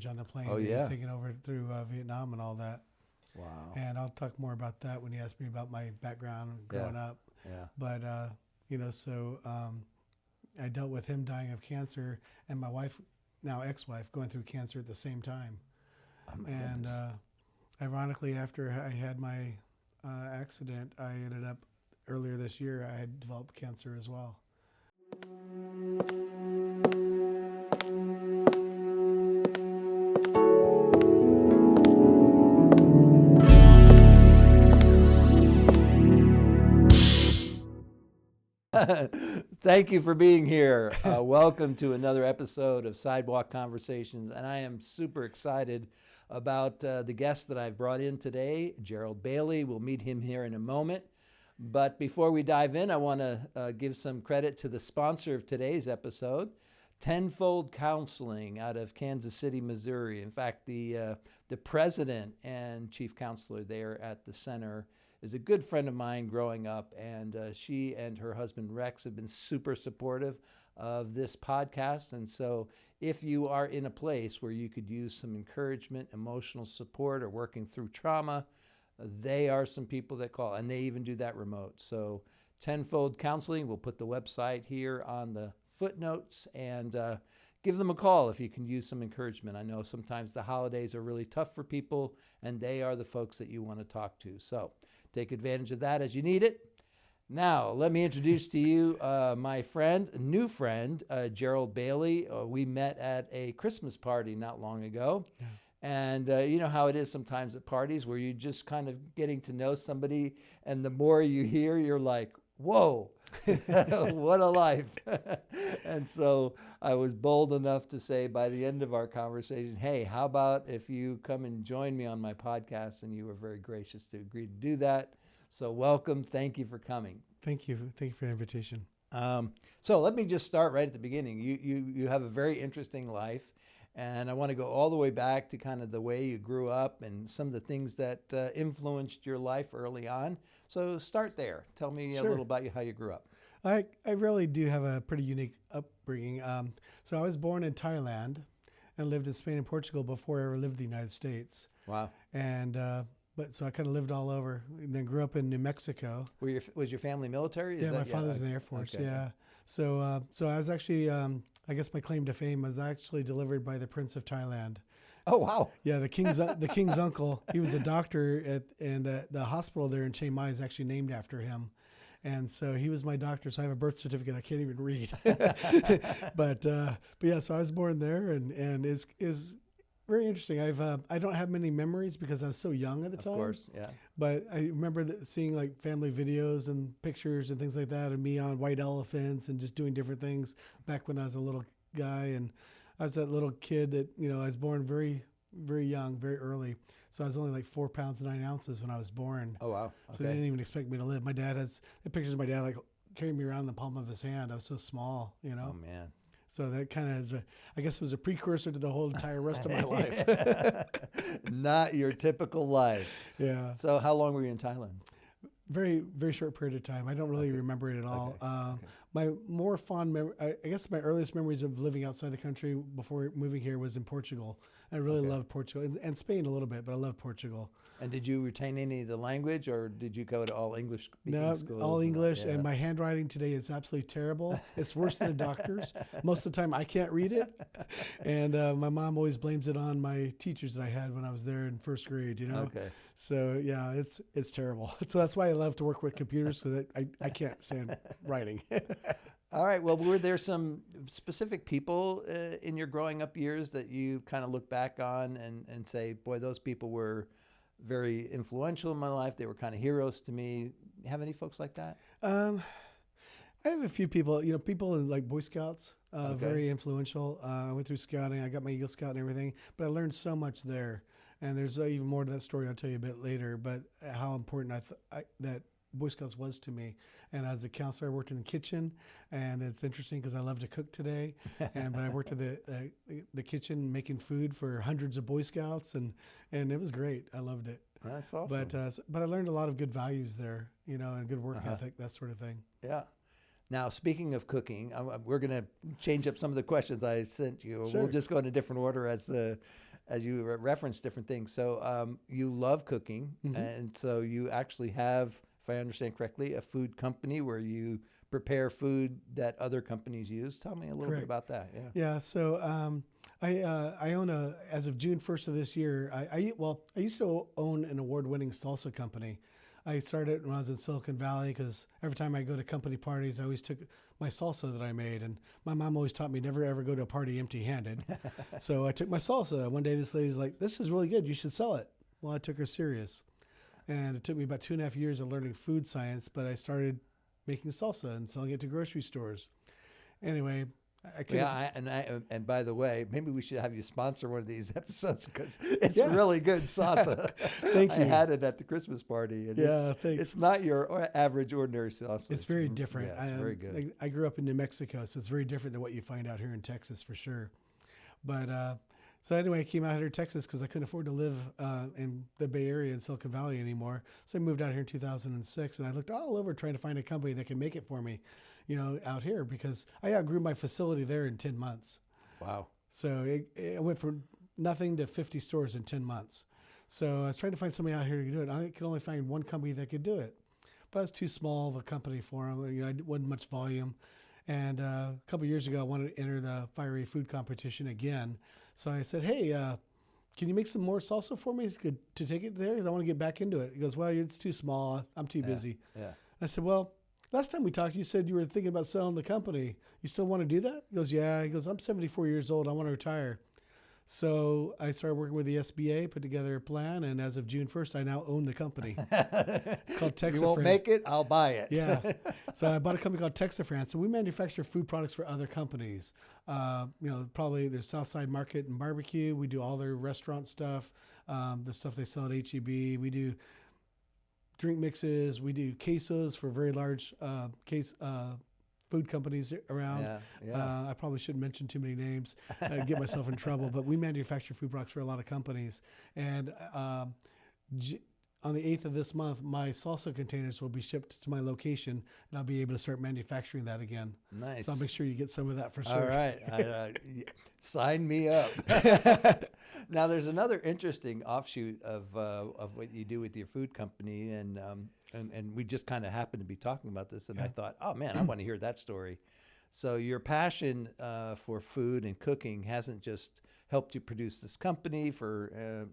orange on the plane. Oh, that yeah. he's taken over through Vietnam and all that. Wow. And I'll talk more about that when you ask me about my background growing up. Yeah. But, I dealt with him dying of cancer and my wife, now ex-wife, going through cancer at the same time. Oh, my And goodness. ironically, after I had my accident, I ended up, earlier this year, I had developed cancer as well. Thank you for being here. Welcome to another episode of Sidewalk Conversations. And I am super excited about the guest that I've brought in today, Gerald Bailey. We'll meet him here in a moment. But before we dive in, I want to give some credit to the sponsor of today's episode, Tenfold Counseling out of Kansas City, Missouri. In fact, the president and chief counselor there at the center is a good friend of mine growing up, and she and her husband Rex have been super supportive of this podcast. And so if you are in a place where you could use some encouragement, emotional support, or working through trauma, they are some people that call, and they even do that remote. So Tenfold Counseling, we'll put the website here on the footnotes, and give them a call if you can use some encouragement. I know sometimes the holidays are really tough for people, and they are the folks that you want to talk to. So take advantage of that as you need it. Now, let me introduce to you my new friend, Gerald Bailey. We met at a Christmas party not long ago. Yeah. And you know how it is sometimes at parties where you're just kind of getting to know somebody, and the more you hear, you're like, whoa, what a life. And so I was bold enough to say by the end of our conversation, hey, how about if you come and join me on my podcast? And you were very gracious to agree to do that. So welcome. Thank you for coming. Thank you. Thank you for the invitation. So let me just start right at the beginning. You have a very interesting life. And I want to go all the way back to kind of the way you grew up and some of the things that influenced your life early on. So start there. Tell me a Sure. little about how you grew up. I really do have a pretty unique upbringing. So I was born in Thailand and lived in Spain and Portugal before I ever lived in the United States. Wow. And so I kind of lived all over. And then grew up in New Mexico. Was your family military? My father was in the Air Force. Okay. Yeah. So I was actually, I guess my claim to fame was actually delivered by the Prince of Thailand. Oh, wow. Yeah, the king's uncle. He was a doctor and the hospital there in Chiang Mai is actually named after him. And so he was my doctor. So I have a birth certificate I can't even read. but yeah, so I was born there, and is very interesting. I don't have many memories because I was so young at the time. Of course, yeah. But I remember seeing like family videos and pictures and things like that, and me on white elephants and just doing different things back when I was a little guy. And I was that little kid that, I was born very, very young, very early. So I was only like 4 pounds 9 ounces when I was born. Oh, wow. Okay. So they didn't even expect me to live. My dad has the pictures of my dad like carrying me around in the palm of his hand. I was so small, Oh, man. So that kind of is, I guess, was a precursor to the whole entire rest of my life. Not your typical life. Yeah. So how long were you in Thailand? Very, very short period of time. I don't really remember it at all. Okay. My more fond memory, I guess my earliest memories of living outside the country before moving here was in Portugal. I really loved Portugal and Spain a little bit, but I love Portugal. And did you retain any of the language, or did you go to all English No, schools? all English, Yeah. and my handwriting today is absolutely terrible. It's worse than a doctor's. Most of the time, I can't read it, and my mom always blames it on my teachers that I had when I was there in first grade. Okay. So yeah, it's terrible. So that's why I love to work with computers, because I can't stand writing. All right. Well, were there some specific people in your growing up years that you kind of look back on and say, boy, those people were very influential in my life. They were kind of heroes to me. Have any folks like that? I have a few people, people in like Boy Scouts, Okay. very influential. I went through scouting. I got my Eagle Scout and everything, but I learned so much there. And there's even more to that story I'll tell you a bit later, but how important that Boy Scouts was to me. And as a counselor, I worked in the kitchen, and it's interesting because I love to cook today. But I worked at the kitchen making food for hundreds of Boy Scouts, and it was great. I loved it. That's awesome. But I learned a lot of good values there, and good work ethic, that sort of thing. Yeah. Now, speaking of cooking, we're going to change up some of the questions I sent you. Sure. We'll just go in a different order as as you reference different things. So you love cooking, and so you actually have, if I understand correctly, a food company where you prepare food that other companies use. Tell me a little bit about that. Yeah. So I own as of June 1st of this year, I used to own an award-winning salsa company. I started when I was in Silicon Valley because every time I go to company parties, I always took my salsa that I made. And my mom always taught me never ever go to a party empty-handed. So I took my salsa. One day this lady's like, "This is really good. You should sell it." Well, I took her serious. And it took me about 2.5 years of learning food science, but I started making salsa and selling it to grocery stores. Anyway, and by the way, maybe we should have you sponsor one of these episodes because it's really good salsa. Thank you. I had it at the Christmas party, and it's not your average ordinary salsa. It's very different. Yeah, it's very good. I grew up in New Mexico, so it's very different than what you find out here in Texas for sure. But so anyway, I came out here to Texas because I couldn't afford to live in the Bay Area in Silicon Valley anymore. So I moved out here in 2006, and I looked all over trying to find a company that can make it for me, out here, because I outgrew my facility there in 10 months. Wow. So it went from nothing to 50 stores in 10 months. So I was trying to find somebody out here to do it. I could only find one company that could do it. But I was too small of a company for them. I wasn't much volume. And a couple of years ago, I wanted to enter the Fiery Food Competition again. So I said, "Hey, can you make some more salsa for me to take it there? Because I want to get back into it." He goes, "Well, it's too small. I'm too busy." Yeah. I said, "Well, last time we talked, you said you were thinking about selling the company. You still want to do that?" He goes, "Yeah." He goes, "I'm 74 years old. I want to retire." So I started working with the SBA, put together a plan, and as of June 1st, I now own the company. It's called Texafran. You won't make it, I'll buy it. Yeah. So I bought a company called Texafran. So we manufacture food products for other companies. Probably there's Southside Market and Barbecue. We do all their restaurant stuff, the stuff they sell at HEB. We do drink mixes. We do quesos for very large food companies around. I probably shouldn't mention too many names, get myself in trouble, but we manufacture food products for a lot of companies. And on the 8th of this month, my salsa containers will be shipped to my location, and I'll be able to start manufacturing that again. Nice. So I'll make sure you get some of that for sure. All right. Sign me up. Now, there's another interesting offshoot of what you do with your food company, and we just kind of happened to be talking about this, and I thought, oh man, I want to hear that story. So your passion for food and cooking hasn't just helped you produce this company for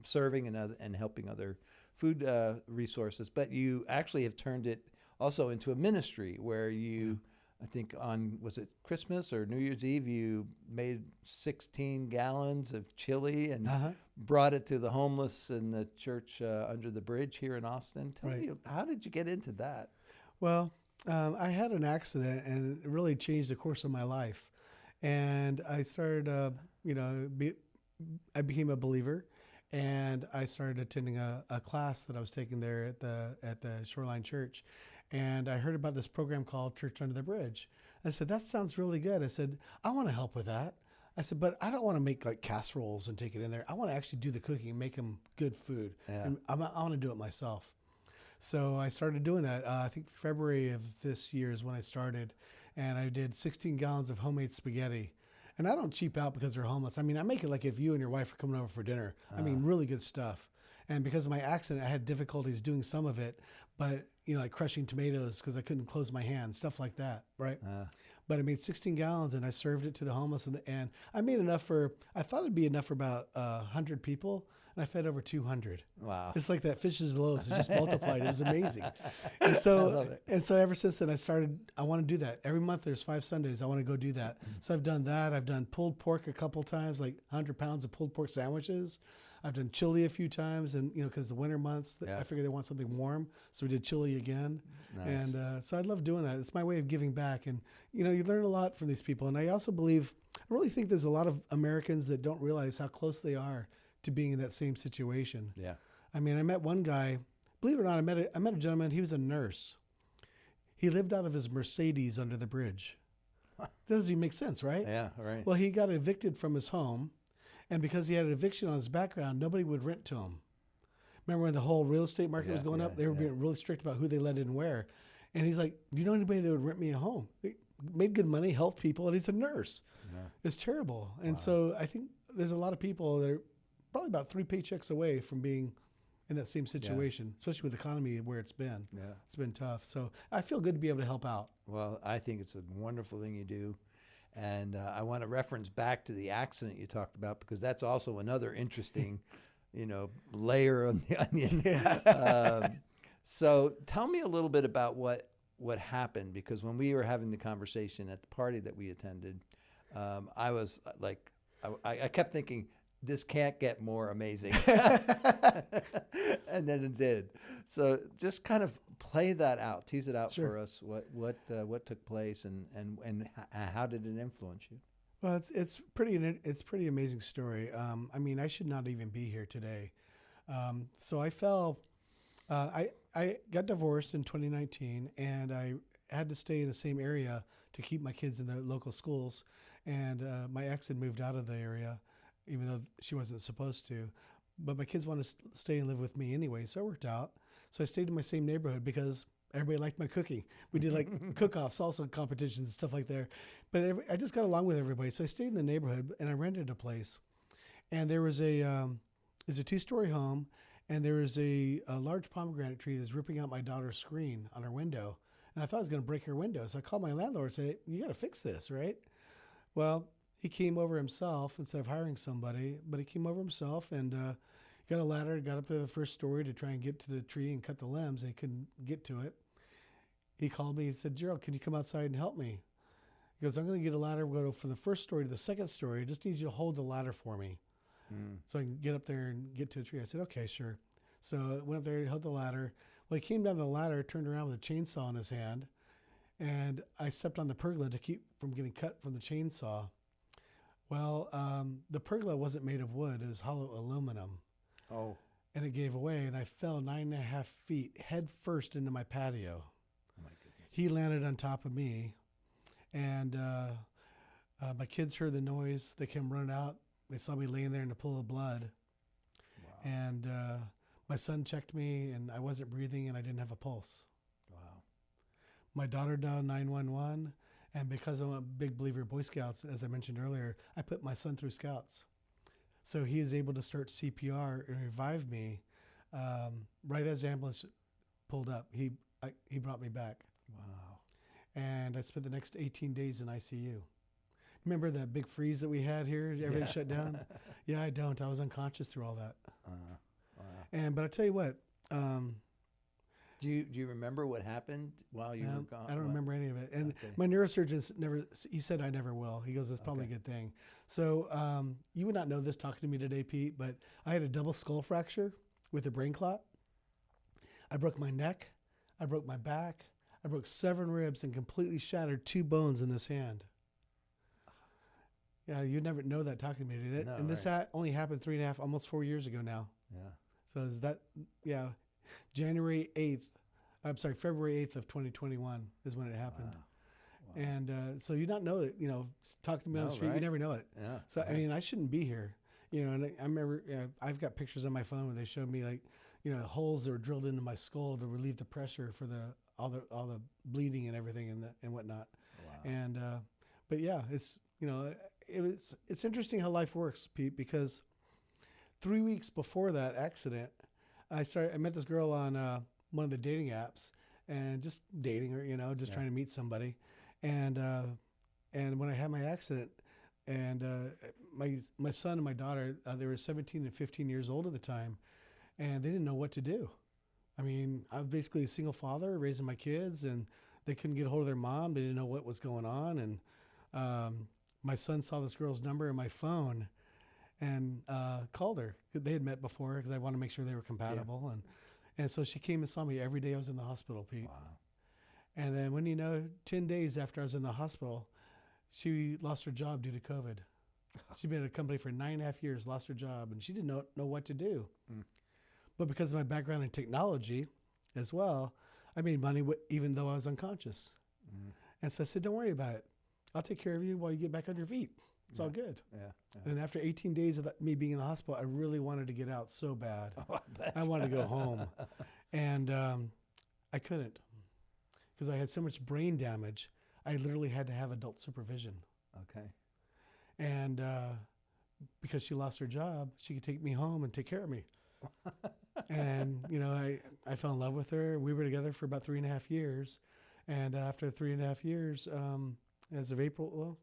serving and helping other food resources, but you actually have turned it also into a ministry where you, I think was it Christmas or New Year's Eve, you made 16 gallons of chili and brought it to the homeless in the church under the bridge here in Austin. Tell me, how did you get into that? Well, I had an accident, and it really changed the course of my life. And I started, I became a believer, and I started attending a class that I was taking there at the Shoreline Church. And I heard about this program called Church Under the Bridge. I said, "That sounds really good." I said, "I want to help with that." I said, "But I don't want to make like casseroles and take it in there. I want to actually do the cooking and make them good food. And I want to do it myself." So I started doing that. I think February of this year is when I started. And I did 16 gallons of homemade spaghetti. And I don't cheap out because they're homeless. I mean, I make it like if you and your wife are coming over for dinner. I mean, really good stuff. And because of my accident, I had difficulties doing some of it, but like crushing tomatoes because I couldn't close my hands, stuff like that, right? But I made 16 gallons and I served it to the homeless, and I made enough I thought it'd be enough for about 100 people, and I fed over 200. Wow. It's like that fish's loaves. It just multiplied. It was amazing. And so ever since then, I want to do that. Every month there's 5 Sundays. I want to go do that. So I've done that. I've done pulled pork a couple times, like 100 pounds of pulled pork sandwiches. I've done chili a few times, and because the winter months, I figured they want something warm, so we did chili again. Nice. And so I love doing that. It's my way of giving back, and you learn a lot from these people. And I also I really think there's a lot of Americans that don't realize how close they are to being in that same situation. Yeah. I mean, I met one guy. Believe it or not, I met a gentleman. He was a nurse. He lived out of his Mercedes under the bridge. That doesn't even make sense, right? Yeah. Right. Well, he got evicted from his home. And because he had an eviction on his background, nobody would rent to him. Remember when the whole real estate market was going up? They were being really strict about who they let in where. And he's like, "Do you know anybody that would rent me a home?" They made good money, helped people, and he's a nurse. Yeah. It's terrible. And so I think there's a lot of people that are probably about 3 paychecks away from being in that same situation, especially with the economy where it's been. Yeah. It's been tough. So I feel good to be able to help out. Well, I think it's a wonderful thing you do. And I want to reference back to the accident you talked about, because that's also another interesting, layer on the onion. So tell me a little bit about what happened, because when we were having the conversation at the party that we attended, I was like, I kept thinking, this can't get more amazing. And then it did. So just kind of play that out, tease it out for us. What took place and how did it influence you? Well, it's pretty amazing story. I mean, I should not even be here today. So I fell. I got divorced in 2019, and I had to stay in the same area to keep my kids in the local schools. And my ex had moved out of the area, even though she wasn't supposed to. But my kids wanted to stay and live with me anyway, so it worked out. So I stayed in my same neighborhood because everybody liked my cooking. We did like cook-offs, salsa competitions and stuff like that. But I just got along with everybody. So I stayed in the neighborhood, and I rented a place. And there was there's a 2-story home, and there was a large pomegranate tree that's ripping out my daughter's screen on her window. And I thought I was going to break her window. So I called my landlord and said, you got to fix this, right? Well, he came over himself instead of hiring somebody, but he came over himself and got a ladder, got up to the first story to try and get to the tree and cut the limbs, and he couldn't get to it. He called me and said, Gerald, can you come outside and help me? He goes, I'm going to get a ladder, we'll go from the first story to the second story. I just need you to hold the ladder for me so I can get up there and get to the tree. I said, okay, sure. So I went up there, held the ladder. Well, he came down the ladder, turned around with a chainsaw in his hand, and I stepped on the pergola to keep from getting cut from the chainsaw. Well, the pergola wasn't made of wood. It was hollow aluminum. Oh. And it gave away, and I fell 9.5 feet head first into my patio. Oh, my goodness. He landed on top of me, and my kids heard the noise. They came running out. They saw me laying there in a pool of blood. Wow. And my son checked me, and I wasn't breathing, and I didn't have a pulse. Wow. My daughter dialed 911. And because I'm a big believer of Boy Scouts, as I mentioned earlier, I put my son through Scouts. So he is able to start CPR and revive me. Right as the ambulance pulled up, he brought me back. Wow. And I spent the next 18 days in ICU. Remember that big freeze that we had here? Everything shut down? Yeah, I don't. I was unconscious through all that. Wow. But I tell you what. Do you remember what happened while you were gone? I don't remember any of it. And my neurosurgeon he said I never will. He goes, that's probably a good thing. So you would not know this talking to me today, Pete, but I had a double skull fracture with a brain clot. I broke my neck. I broke my back. I broke 7 ribs and completely shattered 2 bones in this hand. Yeah, you'd never know that talking to me today. No, and this only happened 3.5, almost 4 years ago now. Yeah. So is that, February 8th of 2021 is when it happened. Wow. And so you not know it, talking to me on the street, you never know it. Yeah. So, I mean, I shouldn't be here, and I remember I've got pictures on my phone where they showed me holes that were drilled into my skull to relieve the pressure for all the bleeding and everything and whatnot. Wow. And, but yeah, it's, it's interesting how life works, Pete, because 3 weeks before that accident, I met this girl on one of the dating apps and just dating her, trying to meet somebody. And when I had my accident, and my son and my daughter, they were 17 and 15 years old at the time, and they didn't know what to do. I mean, I was basically a single father raising my kids, and they couldn't get a hold of their mom. They didn't know what was going on. And my son saw this girl's number in my phone and called her. They had met before because I wanted to make sure they were compatible. Yeah. And so she came and saw me every day I was in the hospital, Pete. Wow. And then 10 days after I was in the hospital, she lost her job due to COVID. She'd been at a company for 9.5 years, lost her job, and she didn't know what to do. But because of my background in technology as well, I made money even though I was unconscious. And so I said, don't worry about it. I'll take care of you while you get back on your feet. It's all good. Yeah. And after 18 days of me being in the hospital, I really wanted to get out so bad. I wanted to go home. And I couldn't because I had so much brain damage. I literally had to have adult supervision. Okay. And because she lost her job, she could take me home and take care of me. And, you know, I fell in love with her. We were together for about 3.5 years. And after 3.5 years, as of April,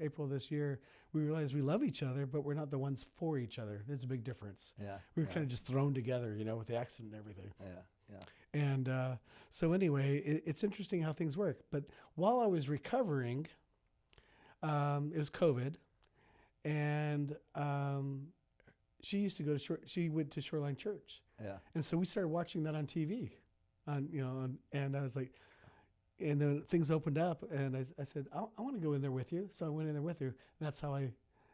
April this year, we realized we love each other, but we're not the ones for each other. There's a big difference. Yeah. We were kind of just thrown together, you know, with the accident and everything. Yeah. And so anyway, it's interesting how things work. But while I was recovering, it was COVID, and she used to go to she went to Shoreline Church. Yeah. And so we started watching that on TV, and I was like, and then things opened up, and I said, I want to go in there with you. So I went in there with her. And that's how I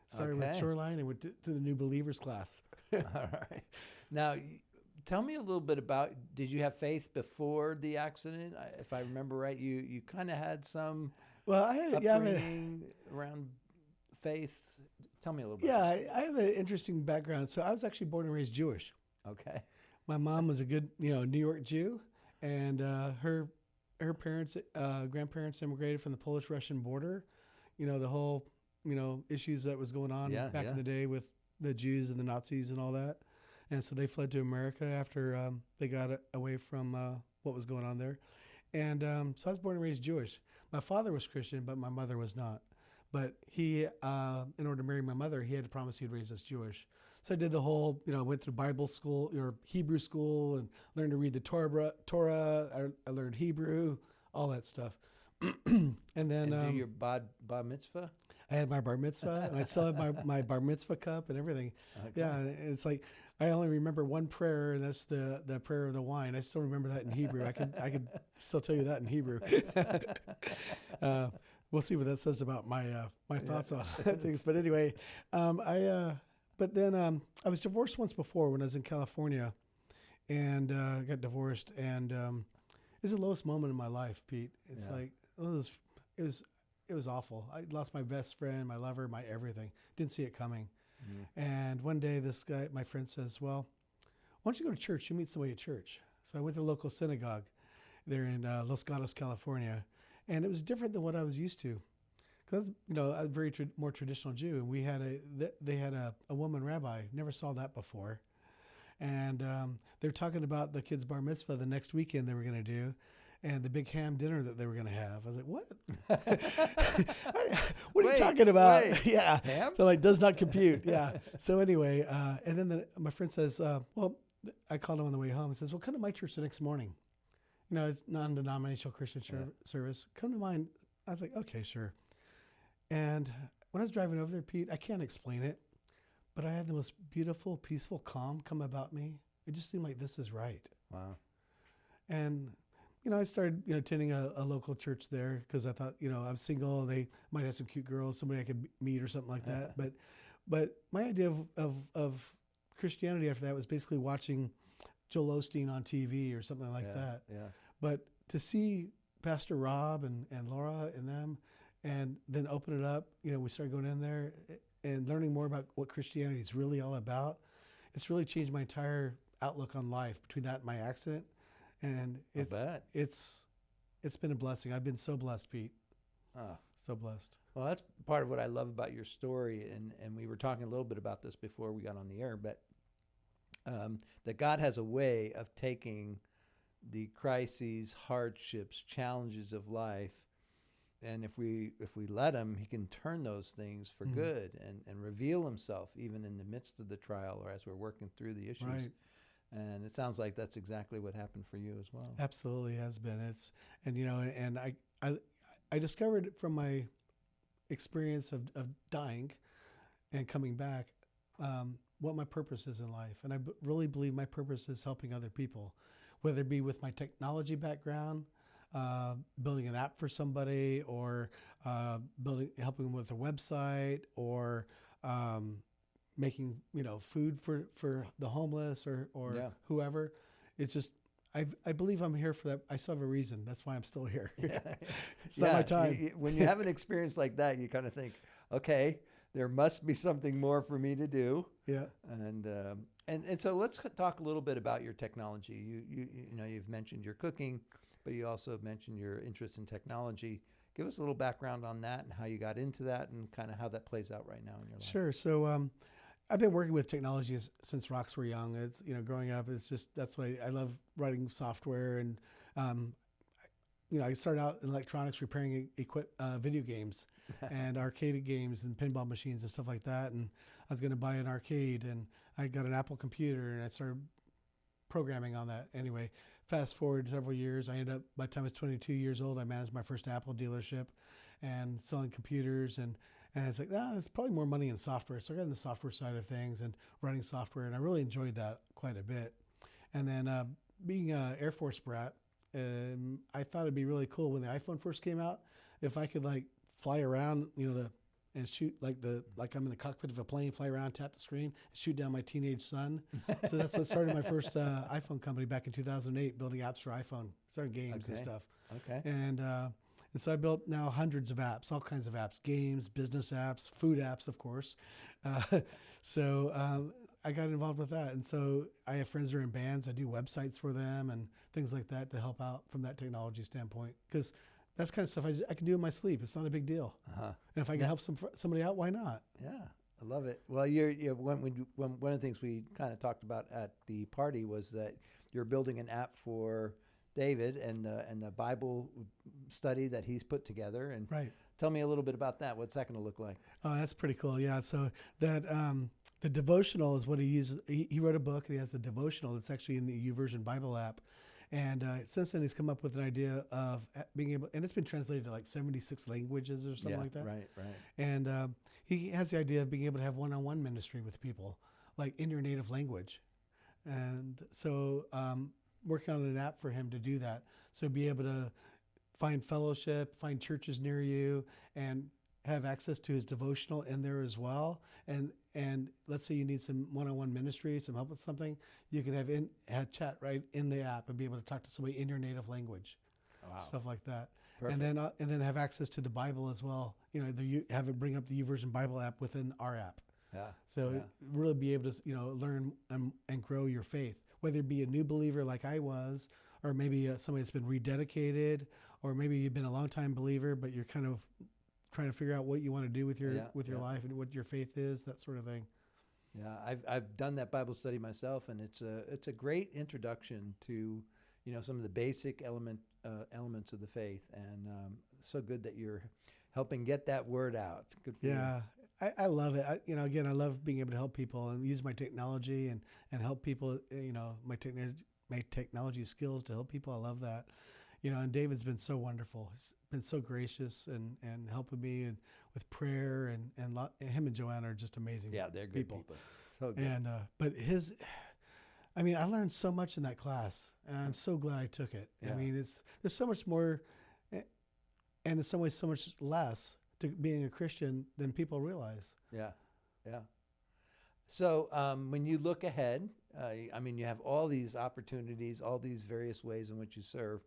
started with Shoreline and went to the new believers class. All right. Now, tell me a little bit about, did you have faith before the accident? If I remember right, you kind of had some upbringing around faith. Tell me a little bit. Yeah, I have an interesting background. So I was actually born and raised Jewish. Okay. My mom was a good, New York Jew, and her parents, grandparents immigrated from the Polish-Russian border. You know, the whole, issues that was going on back in the day with the Jews and the Nazis and all that. And so they fled to America after they got away from what was going on there. And so I was born and raised Jewish. My father was Christian, but my mother was not. But he, in order to marry my mother, he had to promise he'd raise us Jewish. So I did the whole, went through Bible school or Hebrew school and learned to read the Torah. I learned Hebrew, all that stuff. And then... And do your bar mitzvah? I had my bar mitzvah, and I still have my bar mitzvah cup and everything. Okay. Yeah, it's like I only remember one prayer, and that's the prayer of the wine. I still remember that in Hebrew. I could still tell you that in Hebrew. We'll see what that says about my thoughts on things. But anyway, I was divorced once before when I was in California, and got divorced, and it was the lowest moment in my life, Pete. It's like it was awful. I lost my best friend, my lover, my everything. Didn't see it coming. Mm. And one day this guy, my friend, says, well, why don't you go to church? You meet somebody at church. So I went to the local synagogue there in Los Gatos, California. And it was different than what I was used to. Because, I was a very more traditional Jew. And they had a woman rabbi. Never saw that before. And they were talking about the kids' bar mitzvah the next weekend they were going to do. And the big ham dinner that they were going to have. I was like, what? What are you talking about? Yeah. Ham? So does not compute. Yeah. So anyway, and then my friend says, well, I called him on the way home. He says, well, come to my church the next morning. It's non-denominational Christian service. Come to mine. I was like, okay, sure. And when I was driving over there, Pete, I can't explain it, but I had the most beautiful, peaceful calm come about me. It just seemed like this is right. Wow. And I started, attending a local church there because I thought, I was single. They might have some cute girls, somebody I could meet or something like that. But my idea of Christianity after that was basically watching Joel Osteen on TV or something like that. Yeah. But to see Pastor Rob and Laura and them, and then open it up, we started going in there and learning more about what Christianity is really all about. It's really changed my entire outlook on life between that and my accident. And it's been a blessing. I've been so blessed, Pete. So blessed. Well, that's part of what I love about your story, and we were talking a little bit about this before we got on the air, but that God has a way of taking the crises, hardships, challenges of life, and if we let him, he can turn those things for good and reveal himself even in the midst of the trial or as we're working through the issues. Right. And it sounds like that's exactly what happened for you as well. Absolutely has been. And I discovered from my experience of dying and coming back what my purpose is in life. And I really believe my purpose is helping other people, whether it be with my technology background, building an app for somebody, or helping them with a website, or making food for the homeless or whoever. It's just I believe I'm here for that. I still have a reason. That's why I'm still here. It's not my time. When you have an experience like that, you kind of think, okay, there must be something more for me to do. Yeah. And so let's talk a little bit about your technology. You've mentioned your cooking, but you also mentioned your interest in technology. give us a little background on that and how you got into that and kind of how that plays out right now in your life. Sure. So I've been working with technology since rocks were young. It's, growing up, it's just, that's what I love writing software. And, I started out in electronics repairing video games and arcade games and pinball machines and stuff like that. And I was going to buy an arcade, and I got an Apple computer, and I started programming on that. Anyway, fast forward several years, I ended up, by the time I was 22 years old, I managed my first Apple dealership and selling computers. And I was like, there's probably more money in software. So I got in the software side of things and writing software, and I really enjoyed that quite a bit. And then being an Air Force brat, I thought it'd be really cool when the iPhone first came out, if I could like fly around, and shoot like I'm in the cockpit of a plane, fly around, tap the screen, and shoot down my teenage son. So that's what started my first iPhone company back in 2008, building apps for iPhone, started games and stuff. Okay. And so I built now hundreds of apps, all kinds of apps, games, business apps, food apps, of course. So I got involved with that. And so I have friends that are in bands. I do websites for them and things like that to help out from that technology standpoint. Because that's kind of stuff I can do in my sleep. It's not a big deal. And if I can help somebody out, why not? Yeah, I love it. Well, one of the things we kind of talked about at the party was that you're building an app for David and the Bible study that he's put together. And right. Tell me a little bit about that. What's that going to look like? Oh, that's pretty cool. Yeah. So that the devotional is what he uses. He wrote a book, and he has the devotional that's actually in the YouVersion Bible app. And since then, he's come up with an idea of being able, and it's been translated to like 76 languages or something like that. Right. And he has the idea of being able to have one-on-one ministry with people, like in your native language. And so working on an app for him to do that. So be able to find fellowship, find churches near you, and have access to his devotional in there as well. And let's say you need some one-on-one ministry, some help with something, you can have chat right in the app and be able to talk to somebody in your native language, stuff like that. Perfect. And then have access to the Bible as well. Have it bring up the YouVersion Bible app within our app. Yeah. So really be able to learn and grow your faith, whether it be a new believer like I was, or maybe somebody that's been rededicated, or maybe you've been a long-time believer, but you're kind of trying to figure out what you want to do with your life and what your faith is, that sort of thing. Yeah, I've done that Bible study myself, and it's a great introduction to some of the basic elements of the faith, and so good that you're helping get that word out. Good for you. I love it. Again, I love being able to help people and use my technology and help people. My technology skills to help people. I love that. And David's been so wonderful. He's been so gracious and helping me with prayer and him and Joanna are just amazing. Yeah, they're good people. So good. And but I learned so much in that class, and I'm so glad I took it. Yeah. There's so much more, and in some ways so much less to being a Christian than people realize. Yeah. So when you look ahead, you have all these opportunities, all these various ways in which you serve.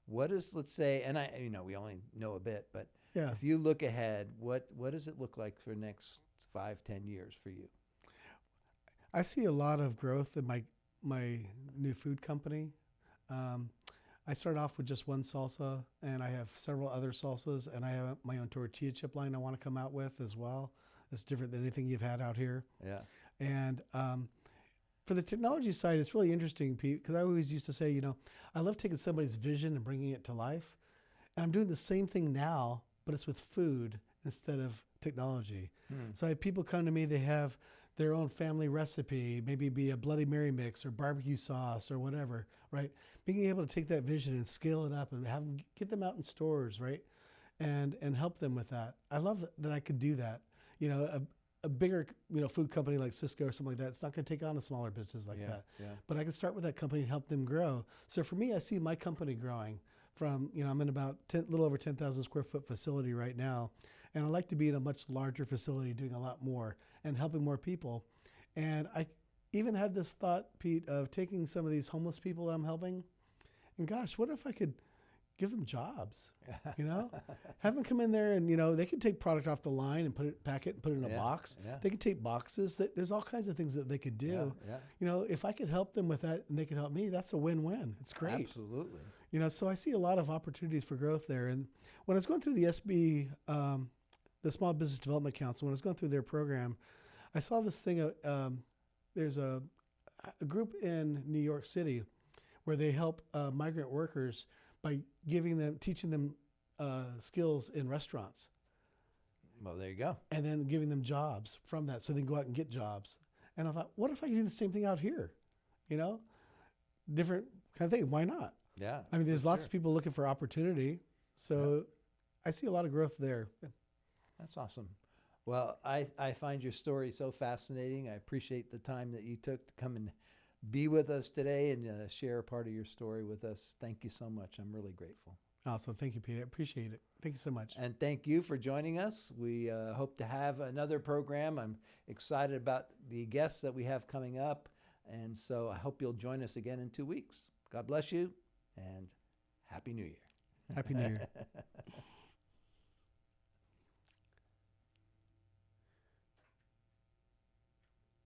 What is, let's say, and we only know a bit, but if you look ahead, what does it look like for the next 5-10 years for you? I see a lot of growth in my new food company. I started off with just one salsa, and I have several other salsas, and I have my own tortilla chip line I want to come out with as well. It's different than anything you've had out here. Yeah. And for the technology side, it's really interesting, Pete, because I always used to say, I love taking somebody's vision and bringing it to life. And I'm doing the same thing now, but it's with food instead of technology. So I have people come to me, they have their own family recipe, maybe be a Bloody Mary mix or barbecue sauce or whatever, right? Being able to take that vision and scale it up and get them out in stores, right? And help them with that. I love that I could do that. A bigger, food company like Cisco or something like that, it's not going to take on a smaller business like that. Yeah. But I can start with that company and help them grow. So for me, I see my company growing from, I'm in about a little over 10,000 square foot facility right now. And I'd like to be in a much larger facility doing a lot more and helping more people. And I even had this thought, Pete, of taking some of these homeless people that I'm helping. And gosh, what if I could give them jobs, have them come in there and, they can take product off the line and pack it and put it in a box. Yeah. They can take boxes. There's all kinds of things that they could do. Yeah. If I could help them with that and they could help me, that's a win-win. It's great. Absolutely. So I see a lot of opportunities for growth there. And when I was going through the SB, the Small Business Development Council, when I was going through their program, I saw this thing. There's a group in New York City where they help migrant workers by teaching them skills in restaurants. Well, there you go. And then giving them jobs from that so they can go out and get jobs. And I thought, what if I could do the same thing out here? Different kind of thing. Why not? Yeah. I mean, there's lots of people looking for opportunity. So I see a lot of growth there. That's awesome. Well, I find your story so fascinating. I appreciate the time that you took to come and be with us today and share a part of your story with us. Thank you so much. I'm really grateful. Awesome. Thank you, Peter. I appreciate it. Thank you so much. And thank you for joining us. We hope to have another program. I'm excited about the guests that we have coming up. And so I hope you'll join us again in 2 weeks. God bless you and Happy New Year. Happy New Year.